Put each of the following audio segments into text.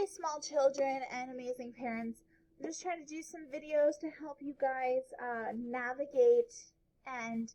small children and amazing parents. I'm just trying to do some videos to help you guys navigate and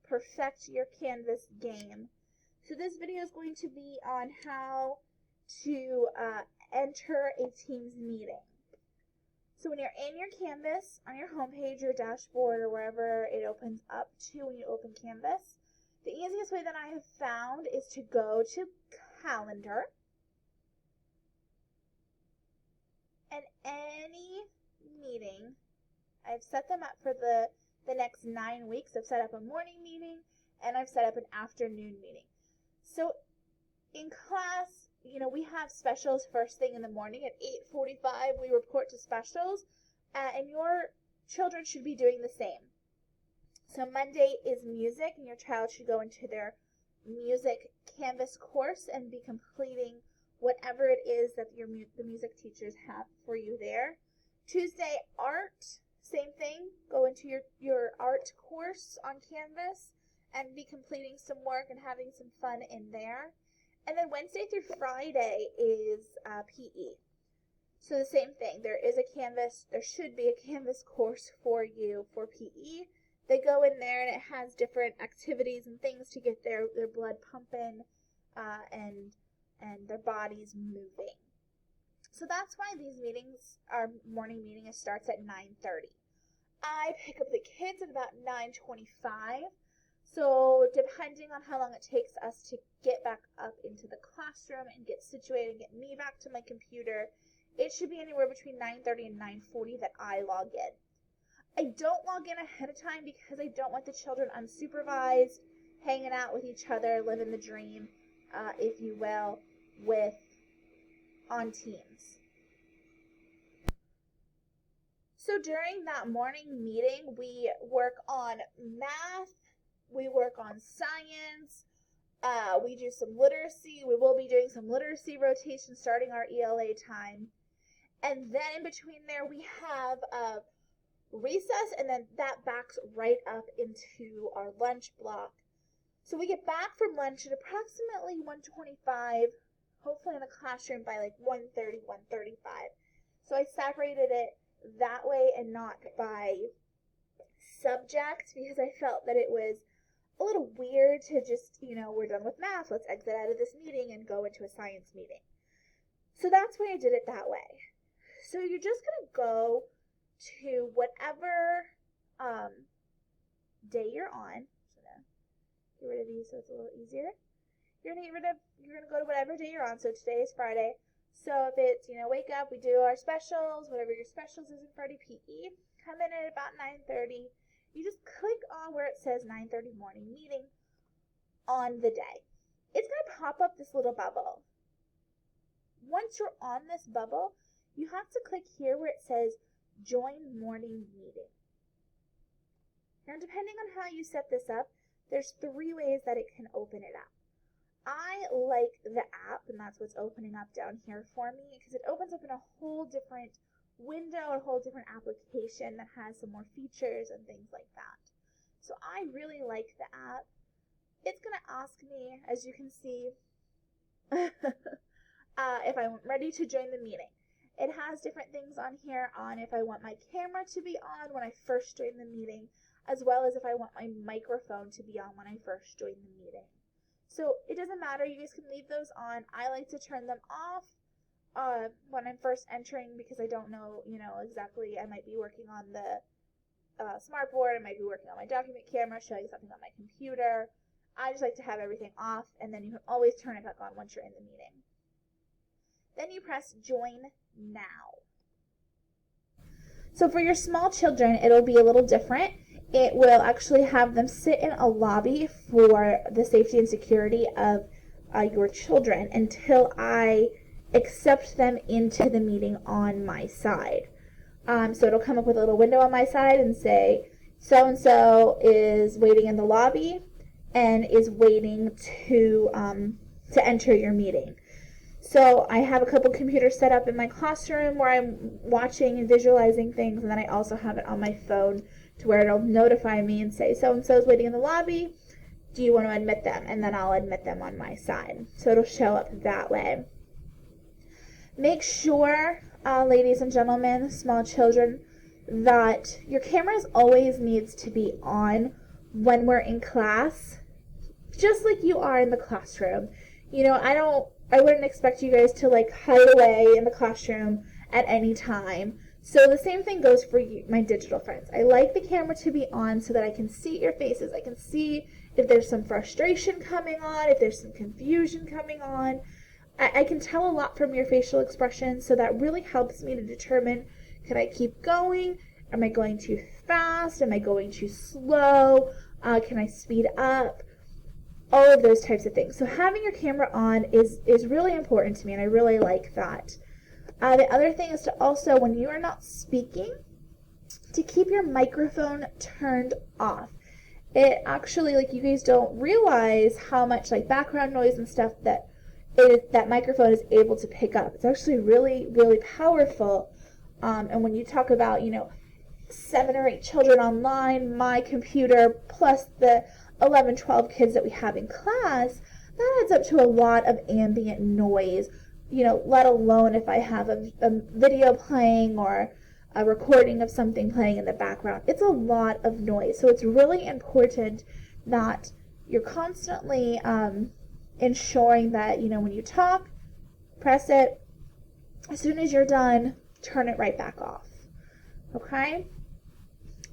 perfect your Canvas game. So this video is going to be on how to enter a Teams meeting. So when you're in your Canvas, on your homepage, your dashboard, or wherever it opens up to when you open Canvas, the easiest way that I have found is to go to Calendar. And any meeting, I've set them up for the next 9 weeks. I've set up a morning meeting and I've set up an afternoon meeting. So in class, we have specials first thing in the morning at 8:45. We report to specials, and your children should be doing the same. So Monday is music, and your child should go into their music Canvas course and be completing whatever it is that the music teachers have for you there. Tuesday, art, same thing. Go into your art course on Canvas and be completing some work and having some fun in there. And then Wednesday through Friday is PE. So the same thing. There should be a Canvas course for you for PE. They go in there and it has different activities and things to get their blood pumping and their bodies moving. So that's why these meetings, our morning meeting starts at 9:30. I pick up the kids at about 9:25. So depending on how long it takes us to get back up into the classroom and get situated and get me back to my computer, it should be anywhere between 9:30 and 9:40 that I log in. I don't log in ahead of time because I don't want the children unsupervised, hanging out with each other, living the dream, if you will, on Teams. So during that morning meeting, we work on math, we work on science, we do some literacy. We will be doing some literacy rotation starting our ELA time. And then in between there, we have recess, and then that backs right up into our lunch block. So we get back from lunch at approximately 1:25, hopefully in the classroom by like 1:30, 1:35. So I separated it that way and not by subject because I felt that it was a little weird to just, we're done with math, let's exit out of this meeting and go into a science meeting. So that's why I did it that way. So you're just going to go to whatever day you're on. I'm going to get rid of these so it's a little easier. You're going to go to whatever day you're on. So today is Friday. So if it's, wake up, we do our specials, whatever your specials is in Friday PE, come in at about 9:30. You just click on where it says 9:30 morning meeting on the day. It's going to pop up this little bubble. Once you're on this bubble, you have to click here where it says join morning meeting. Now, depending on how you set this up, there's 3 ways that it can open it up. I like the app, and that's what's opening up down here for me, because it opens up in a whole different window, a whole different application that has some more features and things like that. So I really like the app. It's going to ask me, as you can see, if I'm ready to join the meeting. It has different things on here on if I want my camera to be on when I first join the meeting, as well as if I want my microphone to be on when I first join the meeting. So it doesn't matter. You guys can leave those on. I like to turn them off when I'm first entering because I don't know, exactly. I might be working on the smartboard. I might be working on my document camera, showing something on my computer. I just like to have everything off, and then you can always turn it back on once you're in the meeting. Then you press Join Now. So for your small children, it'll be a little different. It will actually have them sit in a lobby for the safety and security of your children until I accept them into the meeting on my side. So it'll come up with a little window on my side and say, so-and-so is waiting in the lobby and is waiting to enter your meeting. So I have a couple computers set up in my classroom where I'm watching and visualizing things, and then I also have it on my phone to where it'll notify me and say, so-and-so is waiting in the lobby. Do you want to admit them? And then I'll admit them on my side. So it'll show up that way. Make sure, ladies and gentlemen, small children, that your cameras always needs to be on when we're in class, just like you are in the classroom. I wouldn't expect you guys to like hide away in the classroom at any time. So the same thing goes for you, my digital friends. I like the camera to be on so that I can see your faces. I can see if there's some frustration coming on, if there's some confusion coming on. I can tell a lot from your facial expressions, so that really helps me to determine, can I keep going? Am I going too fast? Am I going too slow? Can I speed up? All of those types of things. So having your camera on is really important to me, and I really like that. The other thing is to also, when you are not speaking, to keep your microphone turned off. It actually, like, you guys don't realize how much like background noise and stuff that microphone is able to pick up. It's actually really, really powerful. And when you talk about, 7 or 8 children online, my computer, plus the 11, 12 kids that we have in class, that adds up to a lot of ambient noise, let alone if I have a video playing or a recording of something playing in the background. It's a lot of noise. So it's really important that you're constantly ensuring that, when you talk, press it. As soon as you're done, turn it right back off. Okay?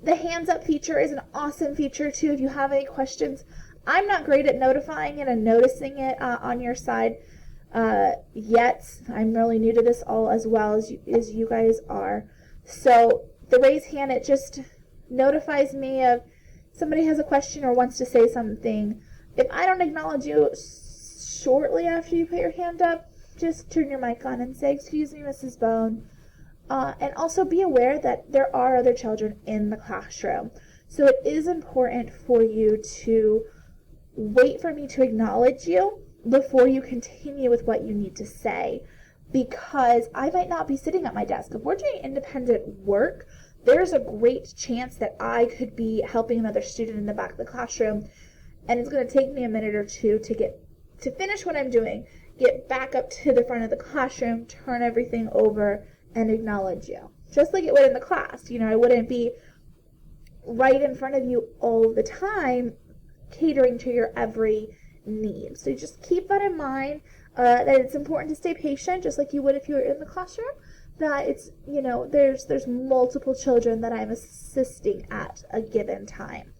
The hands up feature is an awesome feature too. If you have any questions, I'm not great at notifying it and noticing it on your side yet. I'm really new to this all as well as you guys are. So the raise hand, it just notifies me of somebody has a question or wants to say something. If I don't acknowledge you shortly after you put your hand up, just turn your mic on and say, "Excuse me, Mrs. Bone." And also be aware that there are other children in the classroom. So it is important for you to wait for me to acknowledge you before you continue with what you need to say, because I might not be sitting at my desk. If we're doing independent work, there's a great chance that I could be helping another student in the back of the classroom, and it's going to take me a minute or two to finish what I'm doing, get back up to the front of the classroom, turn everything over, and acknowledge you. Just like it would in the class. I wouldn't be right in front of you all the time catering to your every need. So just keep that in mind, that it's important to stay patient, just like you would if you were in the classroom, that it's, there's multiple children that I'm assisting at a given time.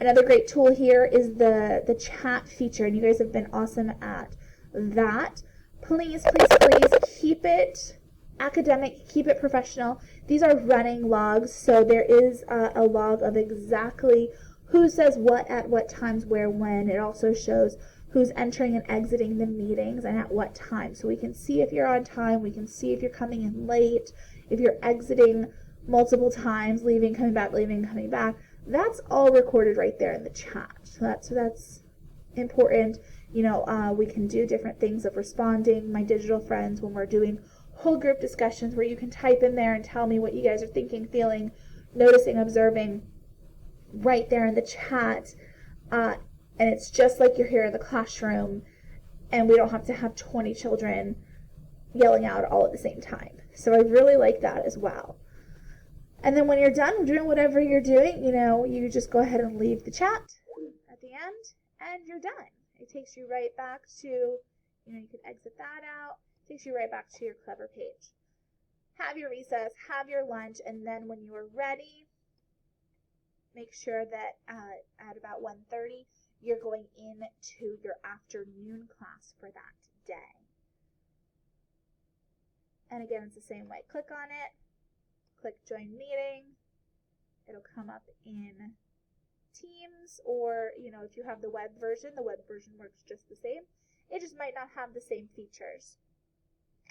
Another great tool here is the chat feature, and you guys have been awesome at that. Please, please, please keep it academic, keep it professional. These are running logs, so there is a log of exactly who says what at what times, where, when. It also shows who's entering and exiting the meetings and at what time. So we can see if you're on time, we can see if you're coming in late, if you're exiting multiple times, leaving, coming back, leaving, coming back. That's all recorded right there in the chat. So that's important. We can do different things of responding, my digital friends, when we're doing whole group discussions where you can type in there and tell me what you guys are thinking, feeling, noticing, observing right there in the chat. And it's just like you're here in the classroom, and we don't have to have 20 children yelling out all at the same time. So I really like that as well. And then when you're done doing whatever you're doing, you just go ahead and leave the chat at the end, and you're done. It takes you right back to, you can exit that out. It takes you right back to your Clever page. Have your recess, have your lunch, and then when you are ready, make sure that at about 1:30, you're going into your afternoon class for that day. And again, it's the same way. Click on it, click Join Meeting. It'll come up in Teams, or, if you have the web version works just the same. It just might not have the same features.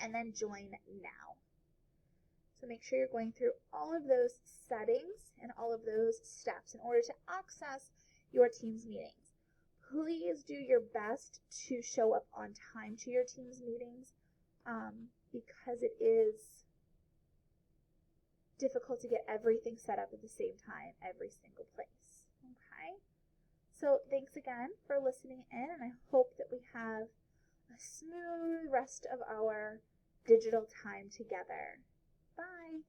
And then join now. So make sure you're going through all of those settings and all of those steps in order to access your Teams meetings. Please do your best to show up on time to your Teams meetings, because it is difficult to get everything set up at the same time every single place. Okay? So thanks again for listening in, and I hope that we have a smooth rest of our digital time together. Bye.